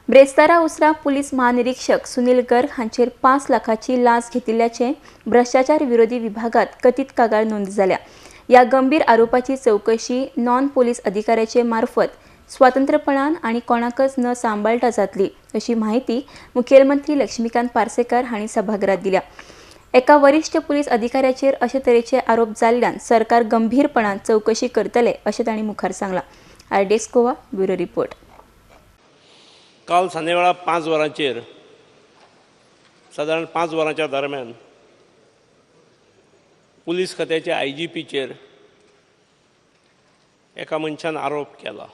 ब्रेस्तारा उसरा police महानिरीक्षक सुनील गर्ग हांचेर 5 लाखाची लाच घेतिल्ल्याचे भ्रष्टाचार विरोधी विभागात कथित कागाळ नोंद जाल्या। या गंभीर आरोपाची चौकशी नॉन पोलीस अधिकाऱ्याचे मार्फत स्वतंत्रपणान आणि कोणाकच न सांबाळता जातली अशी माहिती मुखेलमंत्री लक्ष्मीकांत पार्सेकर हांणी सभागृहात दिल्या। एका वरिष्ठ पुलीस अधिकाऱ्याचेर अशे तरेचे आरोप जाल्ल्यान सरकार गंभीरपणान चौकशी करतले अशें तांणी मुखार सांगला। RDX Goa bureau report. काल सांजेवेळा 5 वरांचेर साधारण 5 वरांच्या दरम्यान पुलीस खात्याचे IGPचेर एका मनशान आरोप केला।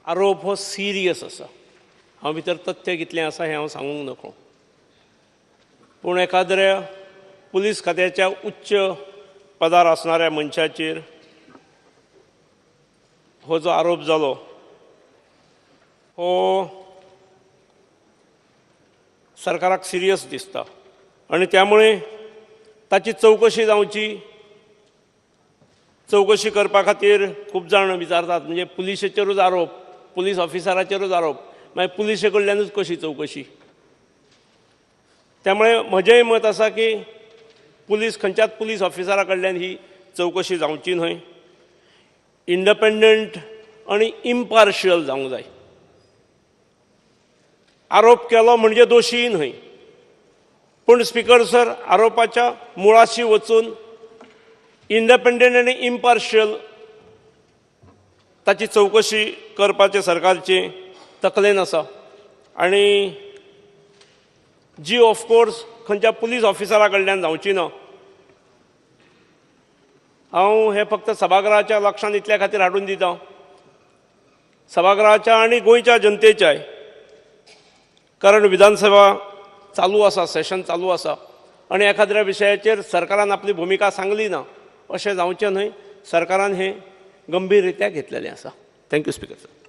आरोप हो सिरियस आसा। हांव भितर तथ्य कितलें आसा हें हांव सांगूंक नको, पूण एखाद्या पुलीस खात्याच्या उच्च पदार असणाऱ्या मनशाचेर हो जो आरोप जालो हो सरकाराक सिरियस दिसता आणि त्यामुळे ताची चौकशी जावची। चौकशी करपा खातीर खूब जाण विचारतात म्हणजे पुलिशेचेरूच आरोप, पुलीस ऑफिसराचेरूच आरोप, मागीर पुलिशे कडल्यानूच कशी चौकशी। त्यामुळे म्हजेंय मत आसा की खंयच्याच पुलीस ऑफिसरा कडल्यान ही चौकशी जावची न्हय, इंडिपेंडंट आणि इम्पार्शियल जावंक जाय। आरोप केलो म्हणजे दोशी न्हय, पूण स्पीकर सर आरोपाच्या मुळाशी वचून इंडिपेंडंट आणि इम्पार्शियल ताची चौकशी करपाचे सरकारचे तकलेन आसा आणि जी ऑफकोर्स खंयच्या पुलीस ऑफिसरा कडल्यान जावची ना। हांव हे फक्त सभागृहाच्या लक्षांत इतल्या खातीर हाडून दिता, सभागृहाच्या आणि गोंयच्या जनतेच्याय, कारण विधानसभा चालू आसा, सेशन चालू आसा आणि एखाद्या विशयाचेर सरकारान आपली भुमिका सांगली ना अशें जावचें न्हय। सरकारान हें गंभीर रित्या घेतलेलें आसा। Thank you speaker sir.